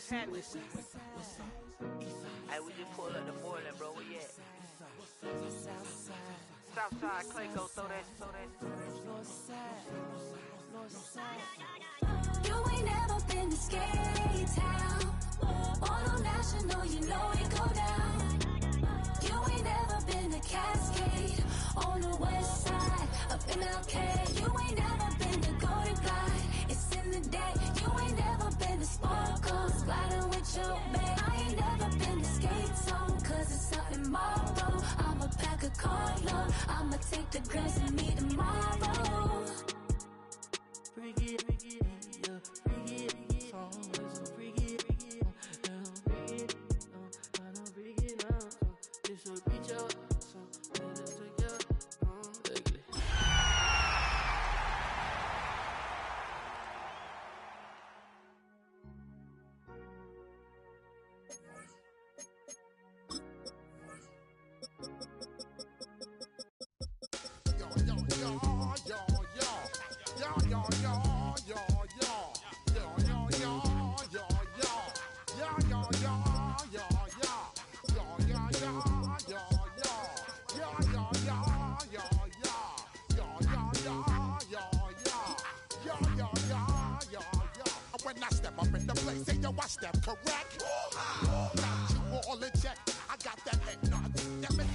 What's happening? Hey, we just pulled up the Moreland, bro. Where you at? Southside, Clay, go throw that. You ain't never been to Skate Town. Auto National, you know it go down. You ain't never been to Cascade on the west side up in LK. You ain't never been to Golden Glide. It's in the day. You ain't never been to Sparkles, gliding with your babe. I ain't never been to Skate Zone, cause it's out tomorrow. I'ma pack a car, I'ma take the girls and meet tomorrow. Bring it, yeah, bring it, always so bring it, bring it, this will reach out, so let's take it, ugly. When I step up in the place, say yo, I step correct. Got you all in check. I got that head nod. That make you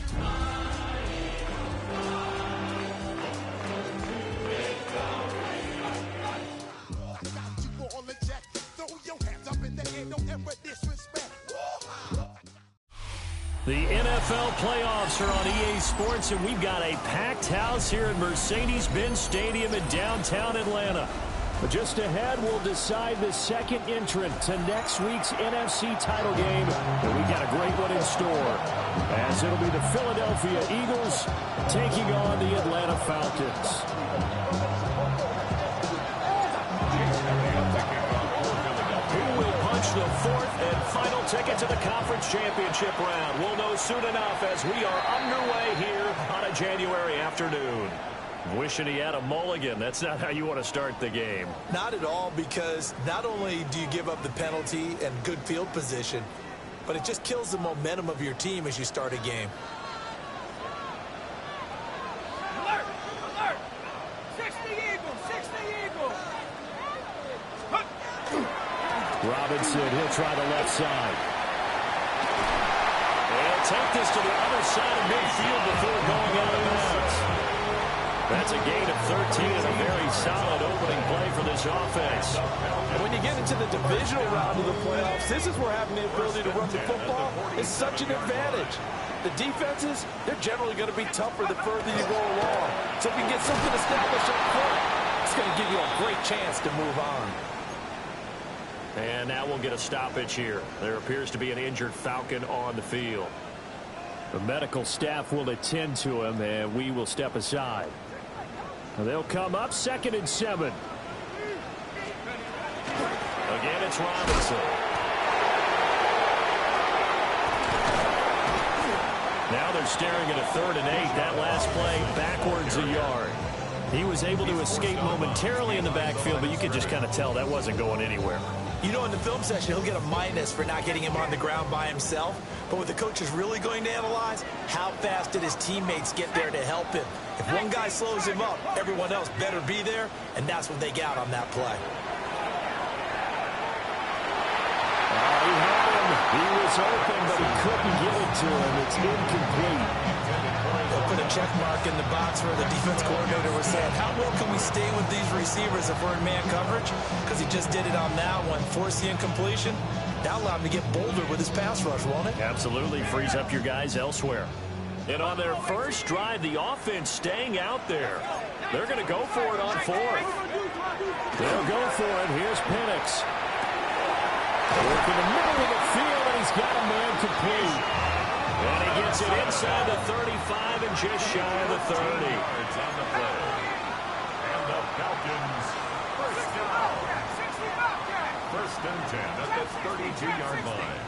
I got you all in check. Throw your hands up in the air, don't ever disrespect. The NFL playoffs are on EA Sports, and we've got a packed house here at Mercedes-Benz Stadium in downtown Atlanta. But just ahead, we'll decide the second entrant to next week's NFC title game, and we've got a great one in store, as it'll be the Philadelphia Eagles taking on the Atlanta Falcons. Who will punch the fourth and final ticket to the conference championship round? We'll know soon enough as we are underway here on a January afternoon. Wishing he had a mulligan. That's not how you want to start the game. Not at all, because not only do you give up the penalty and good field position, but it just kills the momentum of your team as you start a game. Alert! Alert! 60 Eagles! 60 Eagles! Robinson, he'll try the left side. They'll take this to the other side of midfield before going out of bounds. That's a gain of 13 and a very solid opening play for this offense. When you get into the divisional round of the playoffs, this is where having the ability to run the football is such an advantage. The defenses, they're generally going to be tougher the further you go along. So if you can get something established up front, it's going to give you a great chance to move on. And now we'll get a stoppage here. There appears to be an injured Falcon on the field. The medical staff will attend to him, and we will step aside. They'll come up 2nd and 7. Again, it's Robinson. Now they're staring at a 3rd and 8. That last play backwards a yard. He was able to escape momentarily in the backfield, but you could just kind of tell that wasn't going anywhere. You know, in the film session, he'll get a minus for not getting him on the ground by himself. But what the coach is really going to analyze, how fast did his teammates get there to help him? If one guy slows him up, everyone else better be there, and that's what they got on that play. He had him. He was open, but he couldn't get it to him. It's incomplete. They'll put a check mark in the box where the defense coordinator was saying, how well can we stay with these receivers if we're in man coverage? Because he just did it on that one, forced the incompletion. That allowed him to get bolder with his pass rush, won't it? Absolutely. Frees up your guys elsewhere. And on their first drive, the offense staying out there. They're going to go for it on 4th. They'll go for it. Here's Penix. Working the middle of the field, and he's got a man complete. And he gets it inside the 35 and just shy of the 30. It's on the play. And the Falcons first and 10 at the 32-yard line.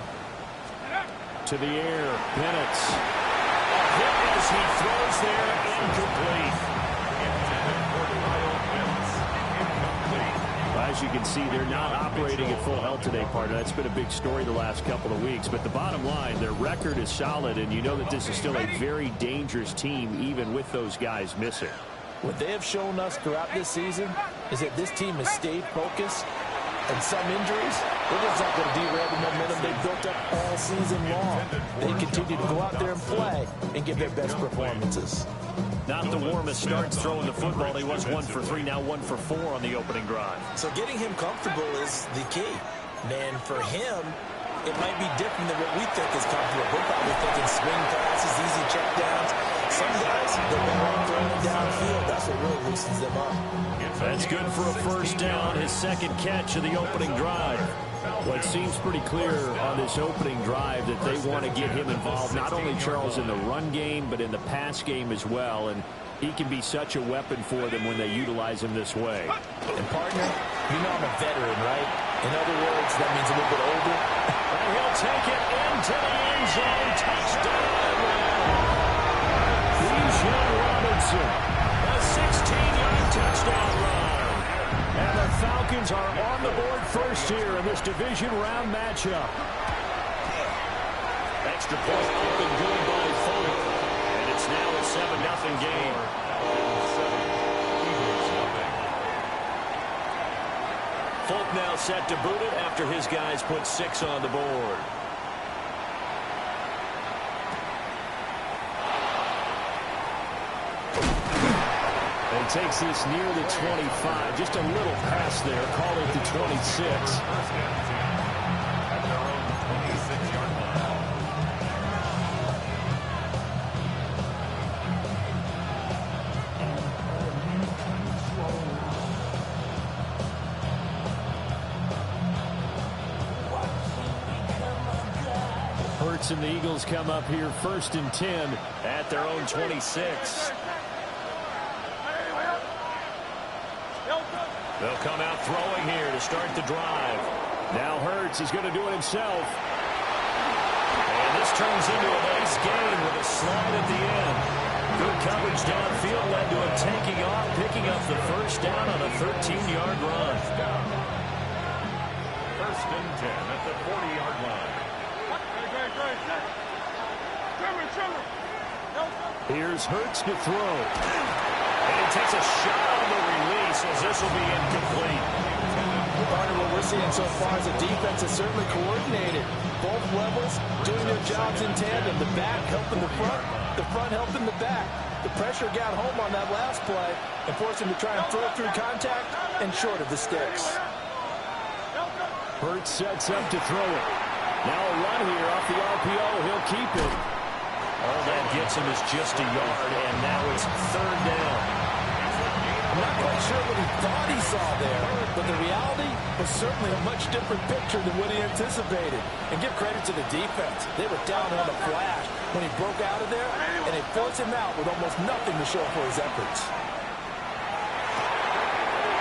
To the air, Penix. As he throws there, incomplete. Intended for Kyle Pitts. Incomplete. By as you can see, they're not operating at full health today, partner. That's been a big story the last couple of weeks. But the bottom line, their record is solid, and you know that this is still a very dangerous team, even with those guys missing. What they have shown us throughout this season is that this team has stayed focused, and some injuries, they're just not going to derail the momentum they've built up all season long. They continue to go out there and play and give their best performances. Not the warmest starts throwing the football. He was 1 for 3, now 1 for 4 on the opening drive. So getting him comfortable is the key. And for him, it might be different than what we think is comfortable. We're probably thinking swing passes, easy checkdowns. Some guys, they're better off throwing it downfield. That's what really loosens them up. That's good for a first down, his second catch of the opening drive. Well, it seems pretty clear on this opening drive that they want to get him involved, not only, Charles, in the run game, but in the pass game as well. And he can be such a weapon for them when they utilize him this way. And, partner, you know I'm a veteran, right? In other words, that means a little bit older. And he'll take it into the end zone. Touchdown! Bijan Robinson, a 16-yard touchdown run. And the Falcons are on the board first here in this division round matchup. Extra point up and good by Folk. And it's now a 7-0 game. Folk now set to boot it after his guys put 6 on the board. And takes this near the 25. Just a little pass there. Call it the 26. Hurts and the Eagles come up here 1st and 10 at their own 26. They'll come out throwing here to start the drive. Now Hurts is going to do it himself. And this turns into a nice gain with a slide at the end. Good coverage downfield led to him taking off, picking up the first down on a 13-yard run. 1st and 10 at the 40-yard line. Here's Hurts to throw. And he takes a shot on the release as this will be incomplete. Partner, what we're seeing so far is the defense is certainly coordinated. Both levels doing their jobs in tandem. The back helping the front helping the back. The pressure got home on that last play and forced him to try and throw through contact and short of the sticks. Hurts sets up to throw it. Now a run here off the RPO. He'll keep it. All that gets him is just a yard, and now it's 3rd down. I'm not quite sure what he thought he saw there, but the reality was certainly a much different picture than what he anticipated. And give credit to the defense. They were down on the flash when he broke out of there, and they forced him out with almost nothing to show for his efforts.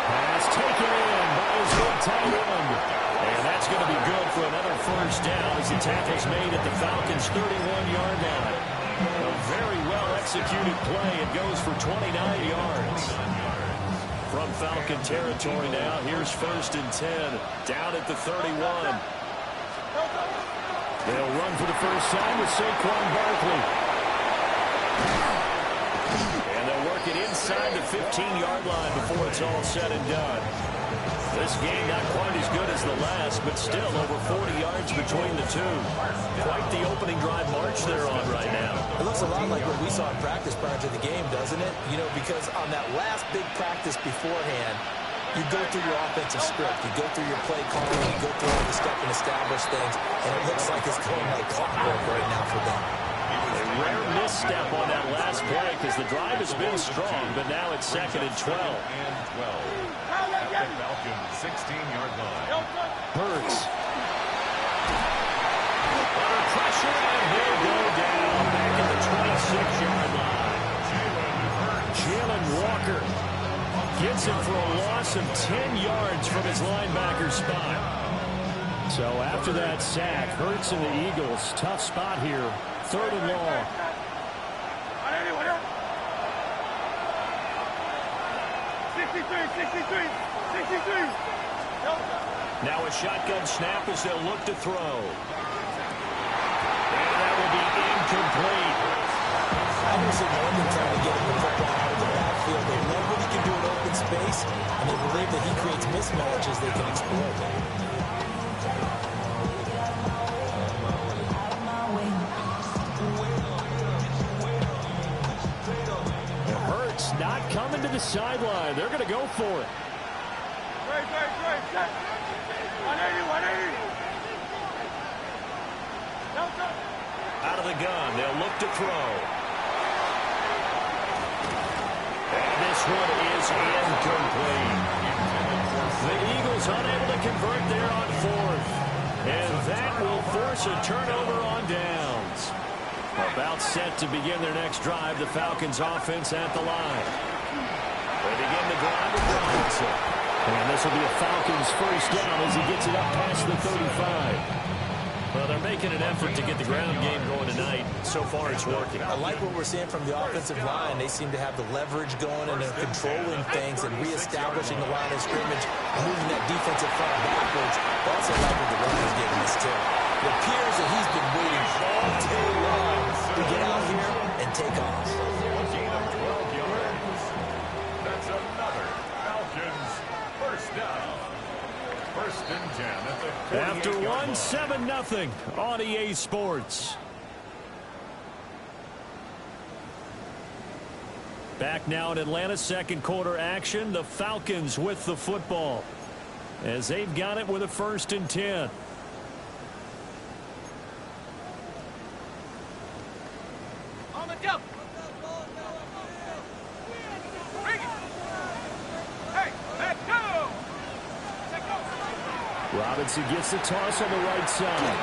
Pass taken in by his good tight end. And that's going to be good for another first down as the tackle's made at the Falcons' 31-yard line. A very well-executed play. It goes for 29 yards. From Falcon territory now, here's 1st and 10. Down at the 31. They'll run for the first time with Saquon Barkley. And they'll work it inside the 15-yard line before it's all said and done. This game not quite as good as the last, but still over 40 yards between the two. Quite the opening drive march they're on right now. It looks a lot like what we saw in practice prior to the game, doesn't it? You know, because on that last big practice beforehand, you go through your offensive script, you go through your play calling, you go through all the stuff and establish things, and it looks like it's going like clockwork right now for them. A rare misstep on that last play because the drive has been strong, but now it's 2nd and 12. At the Falcons' 16-yard line. Hurts. Under pressure, and he'll go down back at the 26-yard line. Jalen Walker gets him for a loss of 10 yards from his linebacker spot. So after that sack, Hurts and the Eagles, tough spot here. 3rd and long. 63. Now a shotgun snap as they'll look to throw. And that will be incomplete. I don't see more than trying to get him the football out of the backfield. They love what he can do in open space, and they believe that he creates mismatches they can exploit. Hurts not coming to the sideline. They're going to go for it. Great. 180. Out of the gun, they'll look to throw. And this one is incomplete. The Eagles unable to convert there on fourth. And that will force a turnover on downs. About set to begin their next drive, the Falcons offense at the line. They begin the drive with Robinson. And this will be a Falcons first down as he gets it up past the 35. Well, they're making an effort to get the ground game going tonight. So far, it's working. I like what we're seeing from the offensive line. They seem to have the leverage going, and they're controlling things and reestablishing the line of scrimmage, moving that defensive front backwards. I also like what the runner's giving us, too. It appears that he's been waiting all day long to get out here and take off. A gain of 12 yards. That's another Falcons first down. First and 10 at the 48-yard line. After 1-7-0 on EA Sports. Back now in Atlanta, second quarter action. The Falcons with the football as they've got it with a 1st and 10. On the jump. Bring it. Hey, let's go. Let's go. Robinson gets the toss on the right side.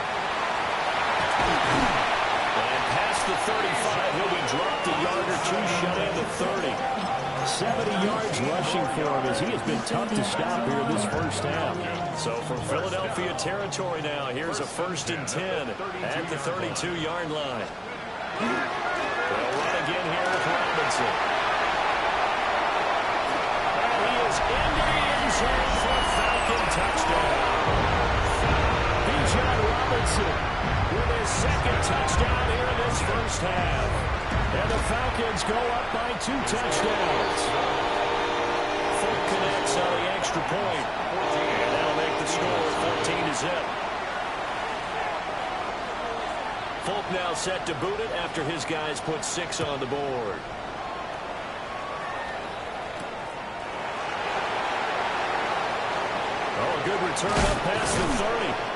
And past the 35, he'll be dropped a yard or two shy of the 30. 70 yards rushing for him as he has been tough to stop here this first half. So from Philadelphia territory now, here's a 1st and 10 at the 32-yard line. They'll run again here with Robinson. And he is into the end zone for a Falcon touchdown. Bijan Robinson with his 2nd touchdown here in this first half. And the Falcons go up by 2 touchdowns. Folk connects on the extra point. And that'll make the score 14-0. Folk now set to boot it after his guys put 6 on the board. Oh, a good return up past the 30.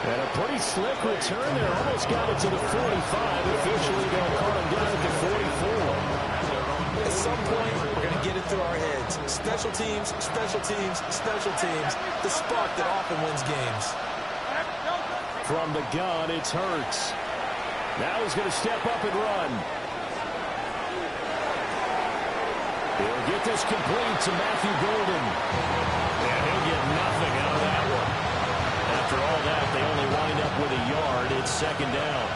And a pretty slick return there. Almost got it to the 45. Officially they'll call him down at the 44. At some point, we're going to get it through our heads. Special teams, special teams, special teams. The spark that often wins games. From the gun, it's Hurts. Now he's going to step up and run. He'll get this complete to Matthew Golden. And he'll get nothing out of that one. After all that, they only wind up with a yard. It's 2nd down.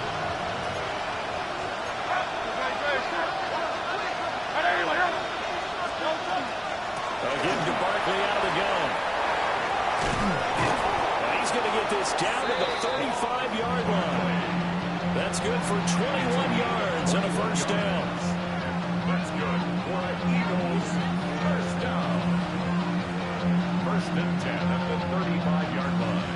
Again to Barkley out of the gun. And he's going to get this down to the 35-yard line. That's good for 21 yards and a 1st down. That's good for an Eagles first down. 1st and 10 at the 35-yard line.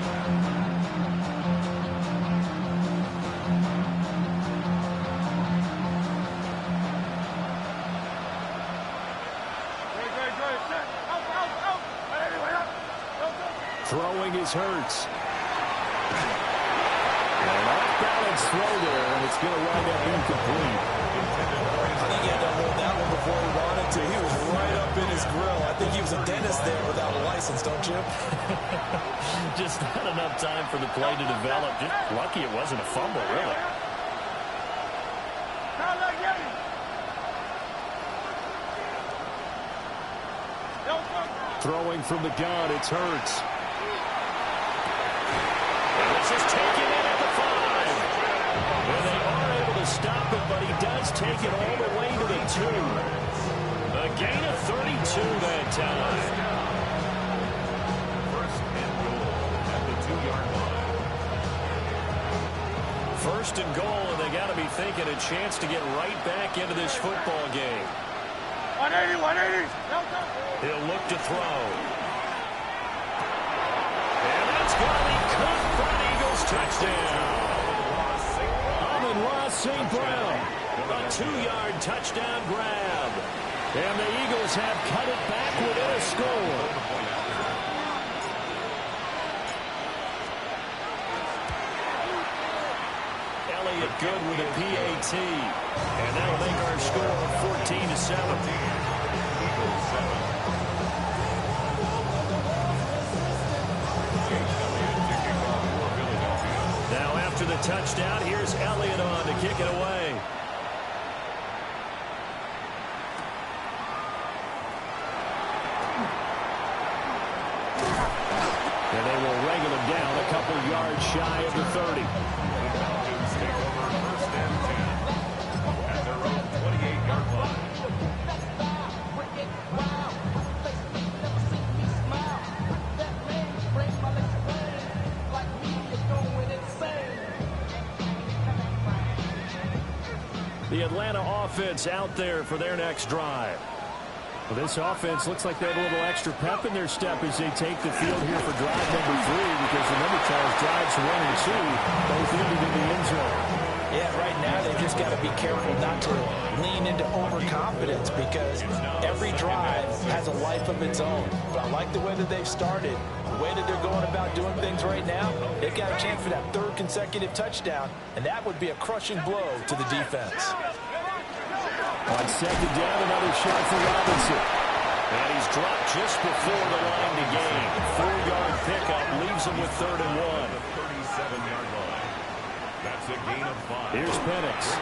Throwing is Hurts. An off-balance throw there, and it's going to wind up incomplete. I think he had to hold that one before he wanted to. He was right up in his grill. I think he was a dentist there without a license, don't you? Just not enough time for the play to develop. Just lucky it wasn't a fumble, really. Throwing from the gun, it's Hurts. And this is taken in at the 5. And they are able to stop it, but he does take it all the way to the 2. A gain of 32 that time. first and goal, and they got to be thinking a chance to get right back into this football game. 180, 180. He'll look to throw. And that's going to be caught for an Eagles touchdown. Amon-Ra St. Brown, a 2-yard touchdown grab. And the Eagles have cut it back within a score. Elliott good with a PAT. And that'll make our score 14-7. Eagles 7. Now after the touchdown, here's Elliott on to kick it away. And they will wrangle him down a couple yards shy of the 30. The Falcons take over first and 10 at their own 28-yard line. The Atlanta offense out there for their next drive. Well, this offense looks like they have a little extra pep in their step as they take the field here for drive number 3, because remember, Charles, drives 1 and 2 both ended in the end zone. Yeah, right now they've just got to be careful not to lean into overconfidence, because every drive has a life of its own. But I like the way that they've started, the way that they're going about doing things right now. They've got a chance for that 3rd consecutive touchdown, and that would be a crushing blow to the defense. On 2nd down, another shot for Robinson. And he's dropped just before the line to gain. 4-yard pickup leaves him with 3rd and 1. 37-yard line. That's a gain of 5. Here's Penix.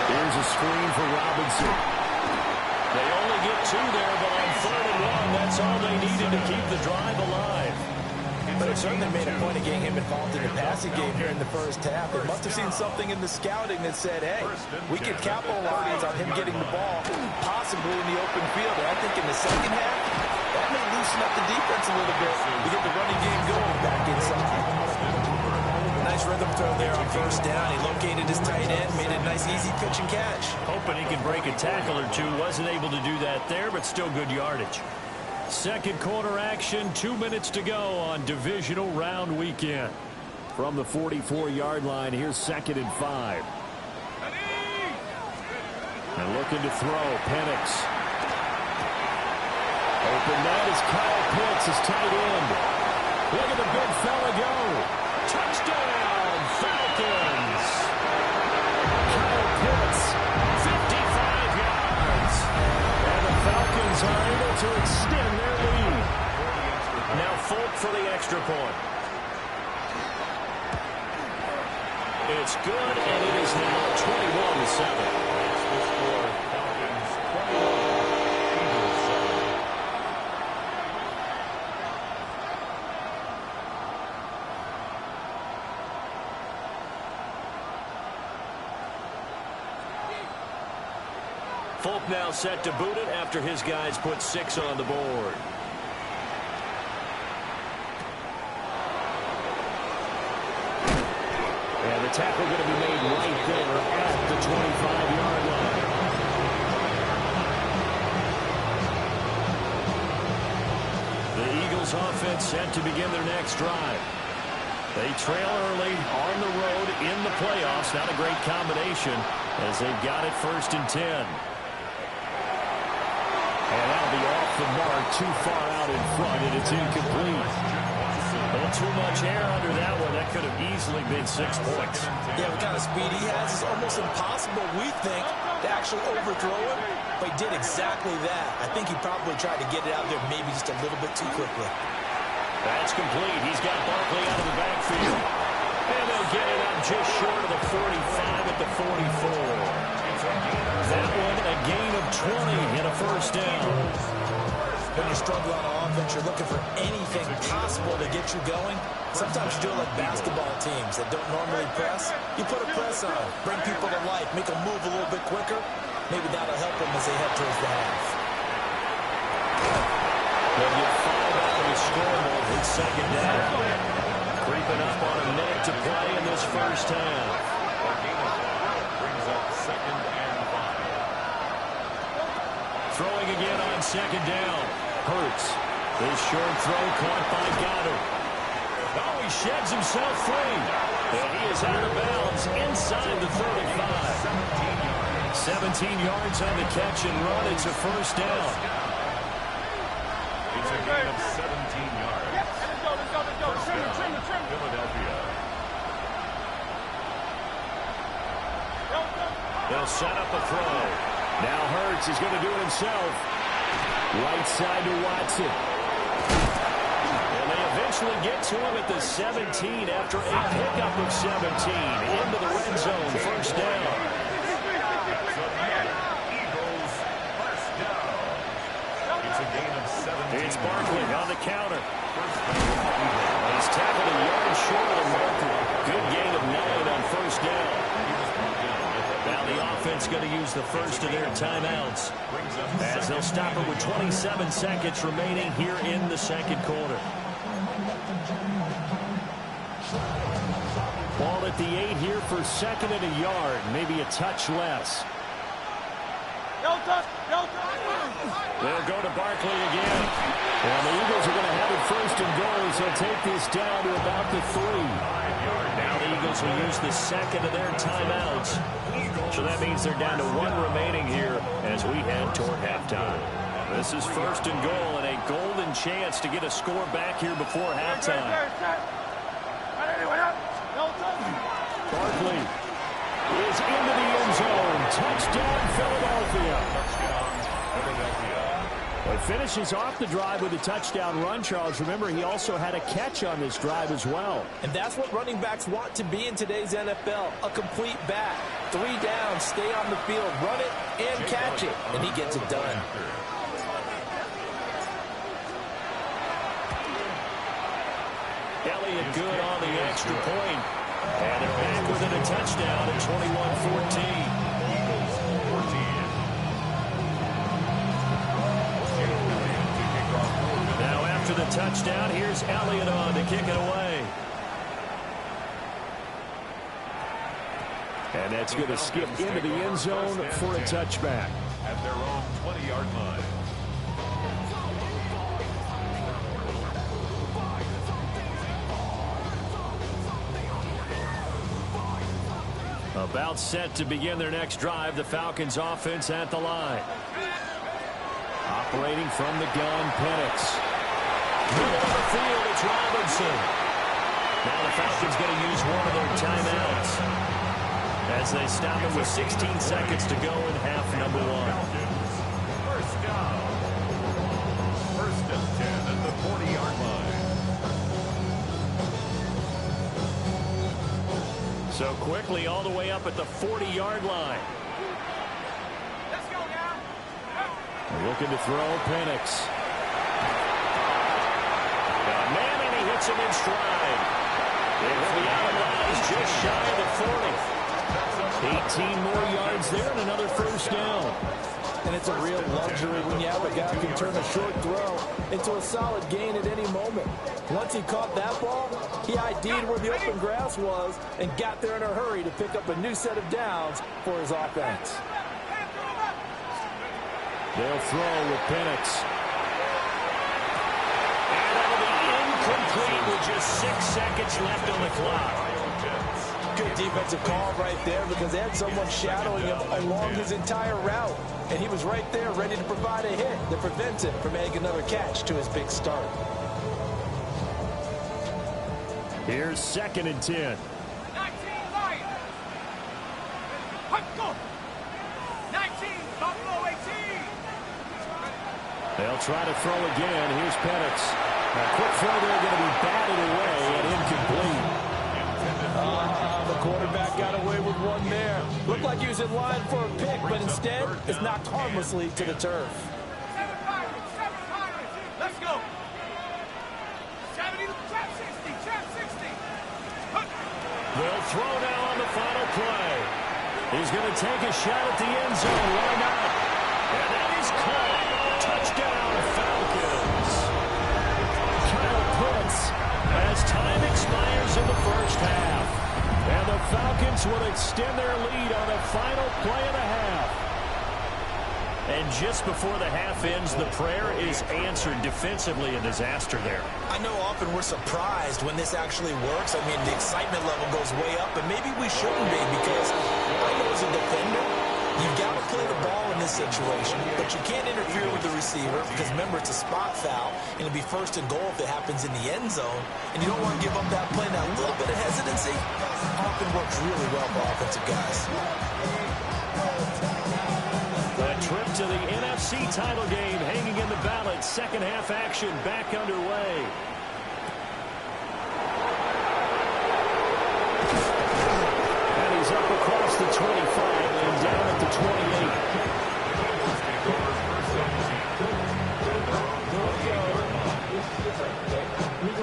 Here's a screen for Robinson. They only get 2 there, but on 3rd and 1, that's all they needed to keep the drive alive. But it certainly made a point of getting him involved in the passing game here in the first half. They must have seen something in the scouting that said, hey, we could capitalize on him getting the ball, possibly in the open field. And I think in the second half, that may loosen up the defense a little bit to get the running game going back inside. Nice rhythm throw there on 1st down. He located his tight end, made a nice easy pitch and catch. Hoping he could break a tackle or two. Wasn't able to do that there, but still good yardage. Second quarter action, 2 minutes to go on divisional round weekend. From the 44-yard line, here's 2nd and 5. And looking to throw, Penix. Open net is Kyle Pitts, his tight end. Look at the big fella go. Touchdown, Falcons. Kyle Pitts, 55 yards. And the Falcons are able to extend their lead. Now Folk for the extra point. It's good, and it is now 21-7. That's the score. Falcons 21, Eagles 7. Folk now set to boot it after his guys put 6 on the board. And the tackle going to be made right there at the 25-yard line. The Eagles offense set to begin their next drive. They trail early on the road in the playoffs. Not a great combination as they've got it 1st and 10. And that'll be off the mark, too far out in front, and it's incomplete. A little too much air under that one. That could have easily been 6 points. Yeah, what kind of speed he has is almost impossible, we think, to actually overthrow him. But he did exactly that. I think he probably tried to get it out there maybe just a little bit too quickly. That's complete. He's got Barkley out of the backfield. And they'll get it up just short of the 45 at the 44. That one, a gain of 20 and a 1st down. When you're struggling on offense, you're looking for anything possible to get you going. Sometimes you do it like basketball teams that don't normally press. You put a press on, bring people to life, make them move a little bit quicker. Maybe that'll help them as they head towards the half. They'll get 5 out of the scoreboard with 2nd down. Creeping up on him next. to play in this first half. Brings up 2nd and 5. Throwing again on 2nd down. Hurts. This short throw caught by Goddard. Oh, he sheds himself free. And he is out of bounds inside the 35. 17 yards on the catch and run. It's a first down. It's a gain of 17 yards. First down, Philadelphia. They'll set up a throw. Now Hurts is going to do it himself. Right side to Watson. And they eventually get to him at the 17 after a pickup of 17 into the red zone. First down. Eagles, first down. It's a gain of 17. It's Barkley on the counter. He's tackled a yard short of the marker. Good gain of 9 on first down. Now the offense going to use the first of their timeouts, as they'll stop it with 27 seconds remaining here in the second quarter. Ball at the 8 here for 2nd and a yard, maybe a touch less. They'll go to Barkley again. And the Eagles are going to have it 1st and goal as they'll take this down to about the 3. Now the Eagles will use the 2nd of their timeouts. So that means they're down to 1 remaining here as we head toward halftime. This is 1st and goal and a golden chance to get a score back here before halftime. Barkley is into the end zone. Touchdown, Philadelphia. Well, he finishes off the drive with a touchdown run, Charles. Remember, he also had a catch on this drive as well. And that's what running backs want to be in today's NFL, a complete back. 3 down, stay on the field, run it, and catch it. And he gets it done. Elliott good on the extra point. And they're back within a touchdown at 21-14. Now after the touchdown, here's Elliott on to kick it away. And that's going to skip into the end zone for a touchback. At their own 20-yard line. About set to begin their next drive, the Falcons offense at the line. Operating from the gun, Penix. Middle of the field, it's Robinson. Now the Falcons going to use one of their timeouts as they stop it with 16 seconds to go in half number 1. First down. 1st and 10 at the 40-yard line. So quickly all the way up at the 40-yard line. Let's go now. Looking to throw, Penix. Man, and he hits him in stride. It will be out of bounds just shy of the 40. 18 more yards there and another first down. And it's a real luxury when you have a guy who can turn a short throw into a solid gain at any moment. Once he caught that ball, he ID'd where the open grass was and got there in a hurry to pick up a new set of downs for his offense. They'll throw with Penix. And that'll be incomplete with just 6 seconds left on the clock. Good defensive call right there because they had someone shadowing him along his entire route. And he was right there ready to provide a hit that prevents him from making another catch to his big start. Here's 2nd and 10. 19 Lions. Go. 19 Buffalo 18. They'll try to throw again. Here's Penix. A quick throw there going to be batted away and incomplete. The quarterback got away with one there. Looked like he was in line for a pick, but instead it's knocked harmlessly to the turf. 7 Pirates. Let's go. 70 trap 60. They'll throw now on the final play. He's going to take a shot at the end zone. Why not? And that is caught. Touchdown, Falcons. Kyle Pitts as time expires in the first half. will extend their lead on the final play of the half. And just before the half ends, the prayer is answered. Defensively, a disaster there. I know often we're surprised when this actually works. I mean, the excitement level goes way up, and maybe we shouldn't be, because I know as a defender, you've got to play the ball in this situation, but you can't interfere with the receiver because, remember, it's a spot foul, and it'll be first and goal if it happens in the end zone, and you don't want to give up that play. Now, a little bit of hesitancy often works really well for offensive guys. The trip to the NFC title game hanging in the balance. Second half action back underway. And he's up across the 25 and down at the 28.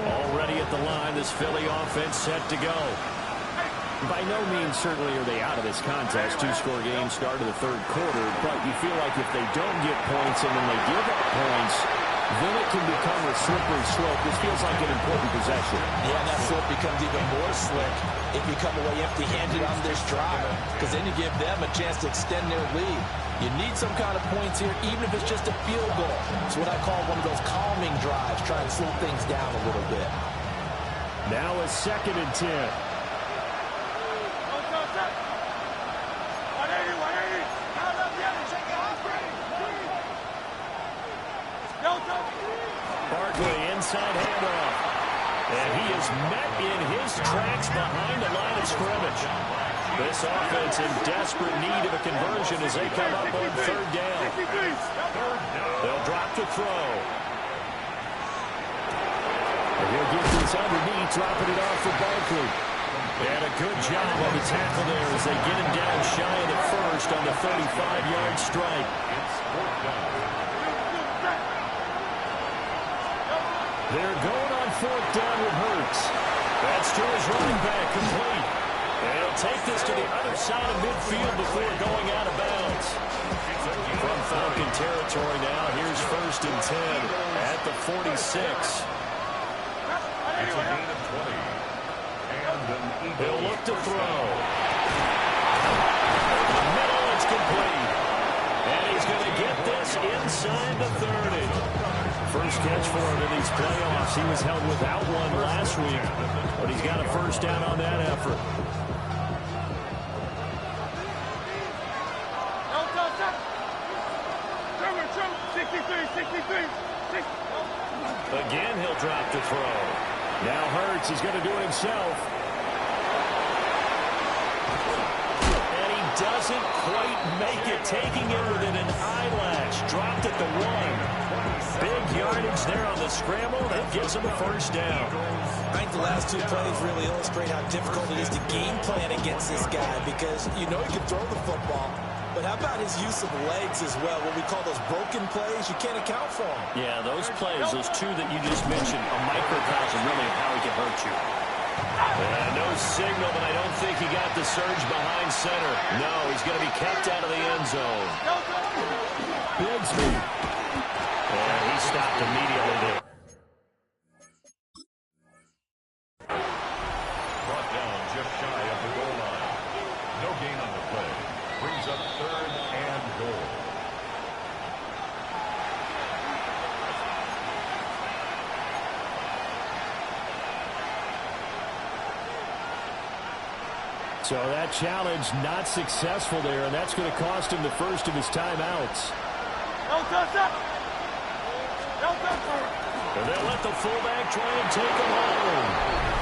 Already at the line, this Philly offense set to go. By no means, certainly, are they out of this contest. Two-score game start of the third quarter, but you feel like if they don't get points and then they give up points, then it can become a slippery slope. This feels like an important possession. Yeah, and that slope becomes even more slick if you come away empty-handed on this drive, because then you give them a chance to extend their lead. You need some kind of points here, even if it's just a field goal. It's what I call one of those calming drives, try and slow things down a little bit. Now a 2nd and 10. Barkley inside handoff. And he is met in his tracks behind the line of scrimmage. This offense in desperate need of a conversion as they come up on 3rd down. They'll drop to throw. And he'll get this underneath, dropping it off for Barkley. And a good job on the tackle there as they get him down shy of the first on the 35-yard strike. They're going on 4th down with Hurts. That's to his running back, complete. And he'll take this to the other side of midfield before going out of bounds. From Falcon territory now, here's 1st and 10 at the 46. It's a gain of 20. And an Eagle. He'll look to throw. In the middle, it's complete. And he's going to get this inside the 30. First catch for him in these playoffs. He was held without one last week, but he's got a first down on that effort. Again, he'll drop to throw. Now Hurts is going to do it himself. And he doesn't quite make it, taking it within an eyelash. Dropped at the 1. Big yardage there on the scramble. That gives him a first down. I think the last 2 plays really illustrate how difficult it is to game plan against this guy, because you know he can throw the football, but how about his use of legs as well? What we call those broken plays, you can't account for them. Yeah, those plays, those 2 that you just mentioned, a microcosm really of how he can hurt you. No signal, but I don't think he got the surge behind center. No, he's going to be kept out of the end zone. Bigsby. And he stopped immediately there. Brought down just shy of the goal line. No gain on the play. Brings up 3rd and goal. So that challenge not successful there, and that's going to cost him the first of his timeouts. And they'll let the fullback try and take him home.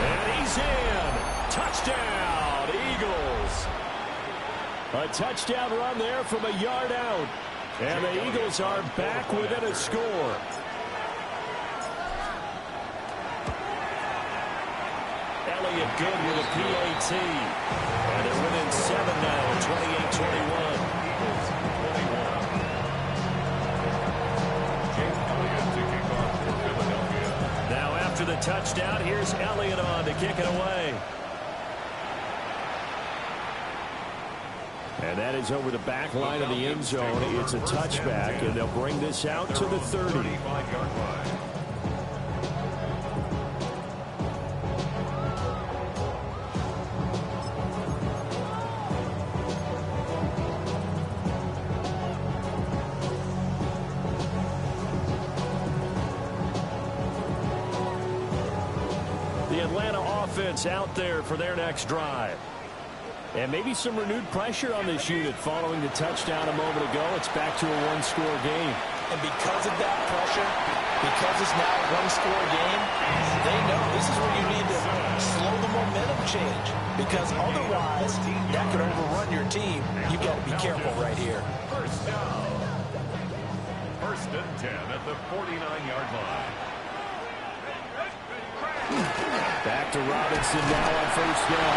And he's in. Touchdown, Eagles. A touchdown run there from a yard out. And the Eagles are back within a score. Elliott good with a PAT. And they're within 7 now, 28-21. Now after the touchdown, here's Elliott on to kick it away. And that is over the back line of the end zone. It's a touchback, and they'll bring this out to the 30. 35-yard line. The Atlanta offense out there for their next drive. And maybe some renewed pressure on this unit following the touchdown a moment ago. It's back to a one-score game. And because of that pressure, because it's now a one-score game, they know this is where you need to slow the momentum change. Because otherwise, that could overrun your team. You've got to be careful right here. First down. First and 10 at the 49-yard line. Back to Robinson now on first down.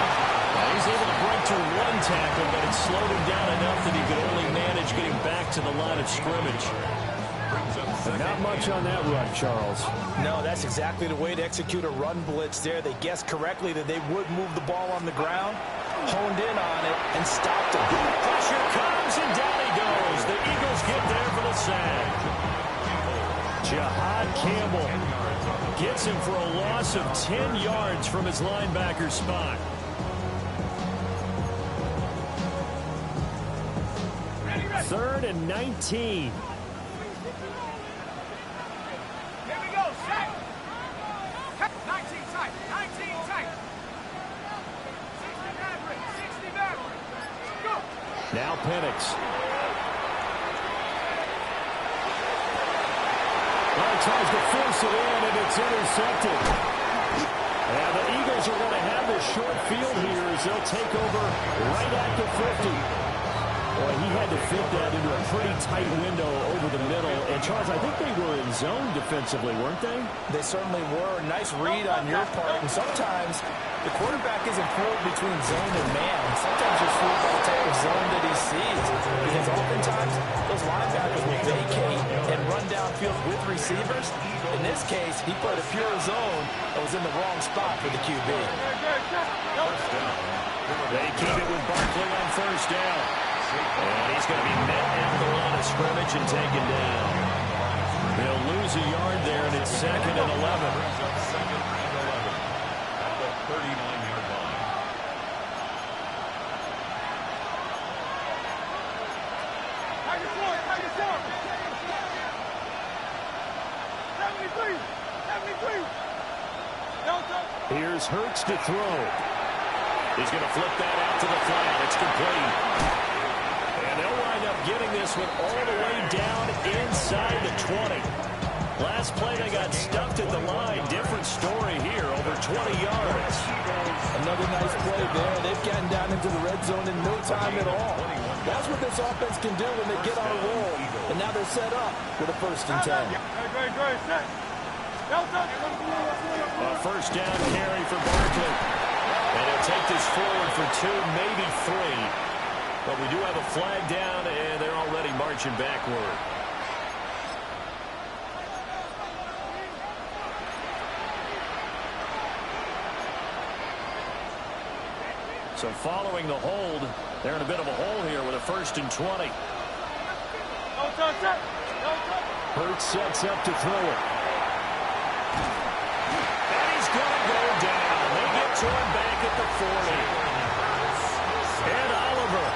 Now he's able to break through one tackle, but it slowed him down enough that he could only manage getting back to the line of scrimmage. Not much on that run, Charles. No, that's exactly the way to execute a run blitz there. They guessed correctly that they would move the ball on the ground, honed in on it, and stopped him. Pressure comes, and down he goes. The Eagles get there for the sack. Jahad Campbell gets him for a loss of 10 yards from his linebacker spot. Third and 19. Now Penix. Well, tries to force it in, and it's intercepted. And the Eagles are going to have this short field here as they'll take over right at the 50. Boy, he had to fit that into a pretty tight window over the middle. And, Charles, I think they were in zone defensively, weren't they? They certainly were. Nice read on your part. And sometimes the quarterback isn't fooled between zone and man. Sometimes you're fooled by the type of zone that he sees. Because oftentimes those linebackers will vacate and run downfield with receivers. In this case, he played a pure zone that was in the wrong spot for the QB. They keep it with Barkley on first down. And he's going to be met at the line of scrimmage and taken down. They'll lose a yard there, and it's second and 11. Second and 11 at the 39-yard line. Here's Hurts to throw. He's going to flip that out to the flat. It's complete. And they'll wind up getting this one all the way down inside the 20. Last play, they got stuffed at the line. Different story here, over 20 yards. Another nice play there. They've gotten down into the red zone in no time at all. That's what this offense can do when they get on a roll. And now they're set up with a first and 10. A first down carry for Barkley. And he'll take this forward for 2, maybe 3. But we do have a flag down, and they're already marching backward. So following the hold, they're in a bit of a hole here with a first and 20. Hurts sets up to throw it. And he's going to go down. They get to him back at the 40. And Oliver,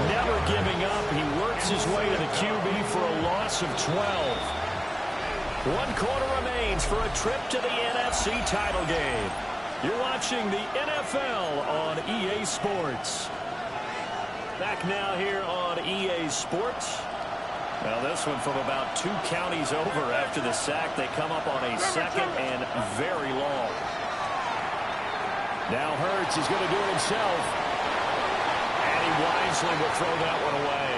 never giving up. He works his way to the QB for a loss of 12. 1 quarter remains for a trip to the NFC title game. You're watching the NFL on EA Sports. Back now here on EA Sports. Now this one from about 2 counties over after the sack. They come up on a second and very long. Now Hurts is going to do it himself. And he wisely will throw that one away.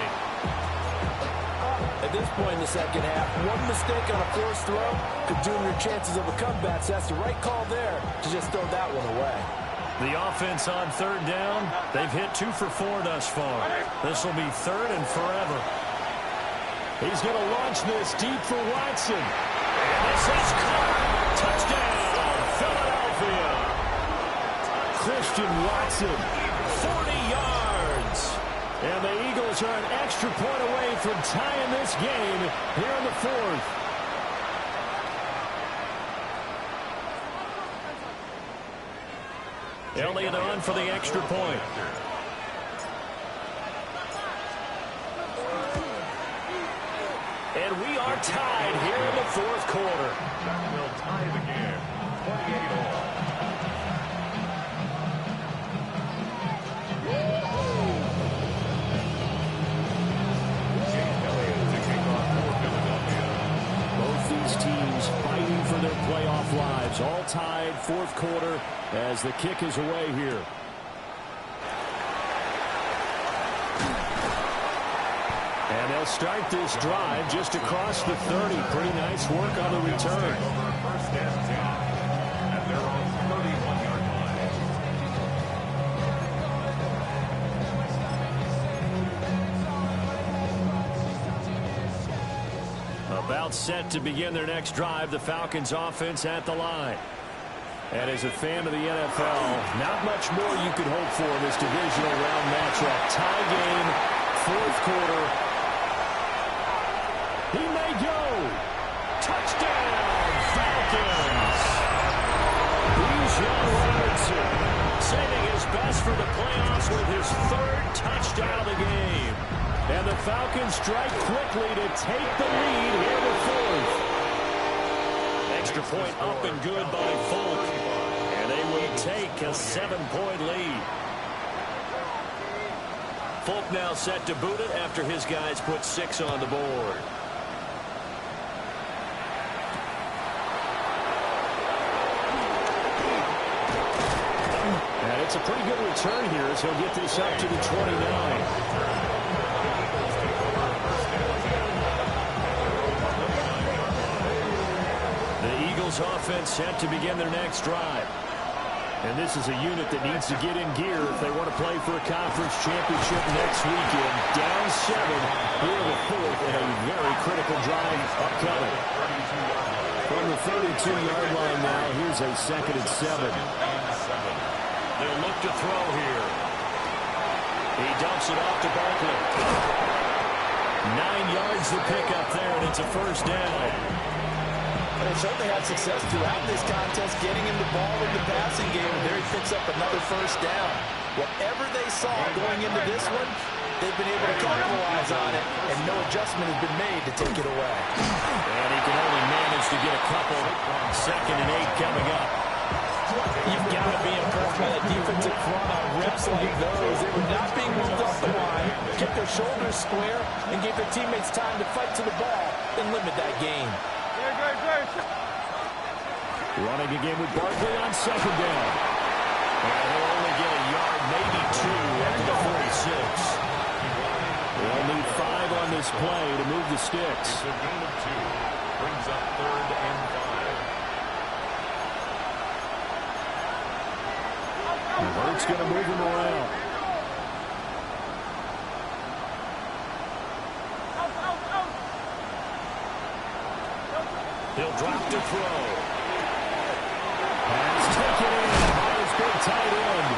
At this point in the second half, one mistake on a forced throw could doom your chances of a comeback. So that's the right call there to just throw that one away. The offense on third down, they've hit 2 for 4 thus far. This will be third and forever. He's going to launch this deep for Watson. And this is caught. Touchdown, Philadelphia. Christian Watson, 40 yards. And the Eagles are an extra point away from tying this game here in the 4th. Elliott on for the extra point. And we are tied here in the 4th quarter. That will tie the game, 28 all. scores. All tied, fourth quarter, as the kick is away here. And they'll start this drive just across the 30. Pretty nice work on the return. First and 10. And they're on 31-yard line. About set to begin their next drive, the Falcons offense at the line. And as a fan of the NFL, not much more you could hope for in this divisional round matchup. Tie game, fourth quarter. He may go. Touchdown, Falcons. Bijan Robinson saving his best for the playoffs with his third touchdown of the game. And the Falcons strike quickly to take the lead here in the fourth. Extra point up and good by Folk. And they will take a 7-point lead. Folk now set to boot it after his guys put 6 on the board. And it's a pretty good return here as he'll get this up to the 29. Offense set to begin their next drive. And this is a unit that needs to get in gear if they want to play for a conference championship next weekend. Down 7 here in the fourth, and a very critical drive upcoming. From the 32-yard line now, here's a 2nd and 7. They'll look to throw here. He dumps it off to Barkley. 9 yards to pick up there, and it's a first down. They certainly had success throughout this contest getting him the ball in the passing game, and there he picks up another first down. Whatever they saw going into this one, they've been able to capitalize on it, and no adjustment has been made to take it away. And he can only manage to get a couple. 2nd and 8 coming up. You've got to be impressed by that defensive front on reps like those. They were not being moved off the line, kept their shoulders square, and gave their teammates time to fight to the ball and limit that game. Running again with Barkley on 2nd down. And he'll only get a yard, maybe 2 after the 46. They'll need 5 on this play to move the sticks. It's a gain of 2. Brings up 3rd and 5. And Hurts going to move him around. He'll drop to throw. Has taken in by his big tight end.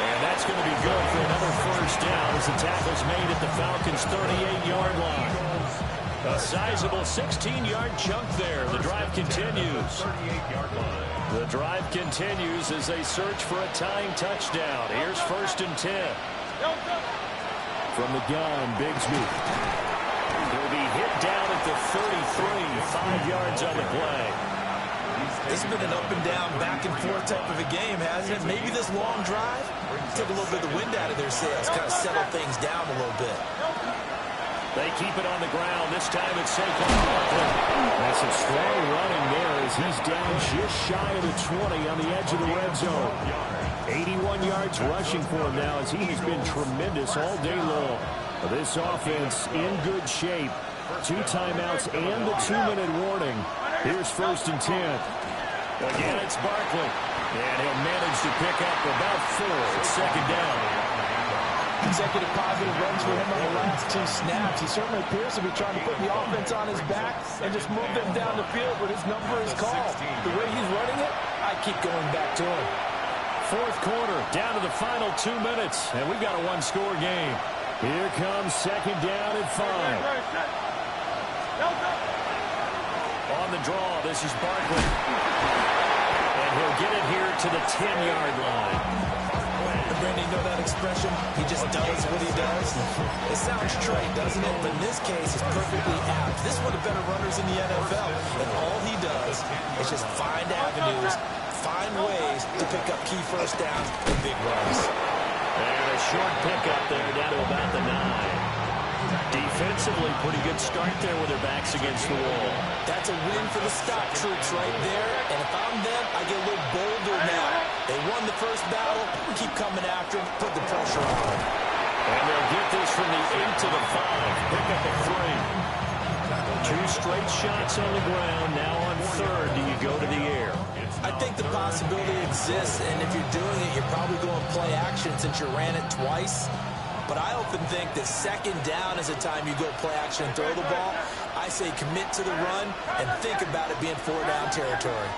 And that's going to be good for another first down as the tackle's made at the Falcons' 38-yard line. A sizable 16-yard chunk there. The drive continues. 38-yard line. The drive continues as they search for a tying touchdown. Here's 1st and 10. From the gun, Bigsby. He'll be hit down at the 33, 5 yards on the play. This has been an up-and-down, back-and-forth type of a game, hasn't it? Maybe this long drive took a little bit of the wind out of their sails, kind of settle things down a little bit. They keep it on the ground. This time it's Saquon Barkley. That's some strong running there as he's down just shy of the 20 on the edge of the red zone. 81 yards rushing for him now as he has been tremendous all day long. This offense in good shape. 2 timeouts and the 2-minute warning. Here's 1st and 10. Again, it's Barkley. And he'll manage to pick up about 4. It's 2nd down. Consecutive positive runs for him on the last 2 snaps. He certainly appears to be trying to put the offense on his back and just move them down the field, but his number is called. The way he's running it, I keep going back to him. Fourth quarter, down to the final 2 minutes, and we've got a 1-score game. Here comes 2nd down and 5. On the draw, this is Barkley. And he'll get it here to the 10-yard line. And Brandon, you know that expression? He just does what he does. It sounds trite, doesn't it? But in this case, it's perfectly apt. This is one of the better runners in the NFL. And all he does is just find avenues, find ways to pick up key first downs and big runs. And a short pickup there down to about the 9. Defensively, pretty good start there with their backs against the wall. That's a win for the stock troops right there. And if I'm them, I get a little bolder now. They won the first battle. Keep coming after them. Put the pressure on them. And they'll get this from the 8 to the 5. Pick up a 3. 2 straight shots on the ground. Now on third, do you go to the air? I think the possibility exists, and if you're doing it, you're probably going play action since you ran it twice. But I often think that second down is a time you go play action and throw the ball. I say commit to the run and think about it being 4-down territory.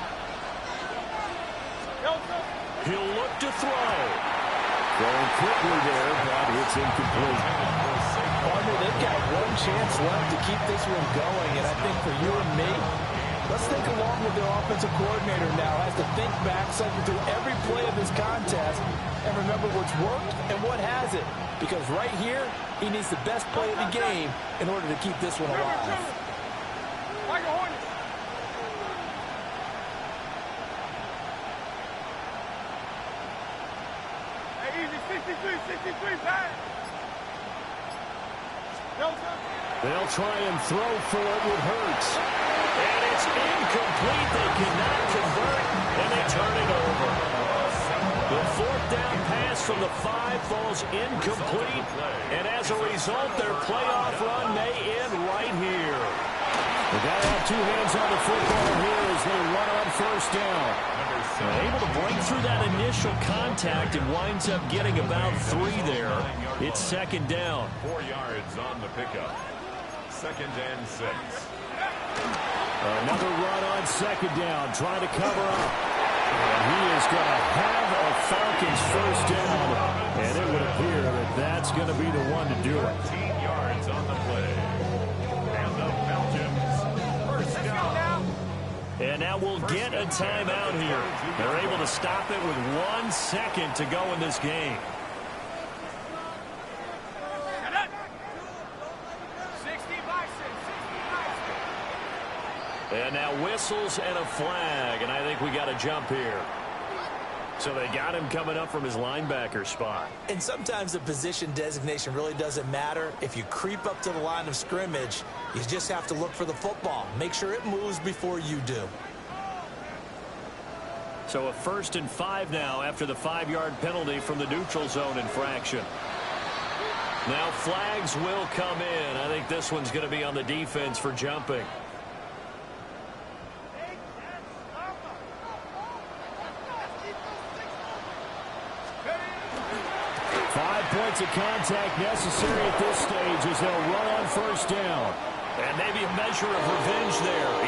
He'll look to throw. Going quickly there, but it's incomplete. Partner, they've got one chance left to keep this one going, and I think for you and me, let's think along with their offensive coordinator now. Has to think back, cycle through every play of this contest, and remember what's worked and what hasn't. Because right here, he needs the best play of the game in order to keep this one alive. Hey, easy, 63, pass. They'll try and throw for it with Hurts. And it's incomplete. They cannot convert, and they turn it over. The 4th down pass from the 5 falls incomplete, and as a result, their playoff run may end right here. They got to have 2 hands on the football here as they run on first down. They're able to break through that initial contact and winds up getting about 3 there. It's second down. 4 yards on the pickup. 2nd and 6. Another run on second down, trying to cover up. And he is going to have a Falcons first down. And it would appear that that's going to be the one to do it. 13 yards on the play. And the Falcons first down. And now we'll get a timeout here. They're able to stop it with 1 second to go in this game. 60 Bison. And now whistles and a flag, and I think we got a jump here. So they got him coming up from his linebacker spot. And sometimes the position designation really doesn't matter. If you creep up to the line of scrimmage, you just have to look for the football. Make sure it moves before you do. So a 1st and 5 now after the 5-yard penalty from the neutral zone infraction. Now flags will come in. I think this one's going to be on the defense for jumping. 5 points of contact necessary at this stage as they'll run on first down. And maybe a measure of revenge there.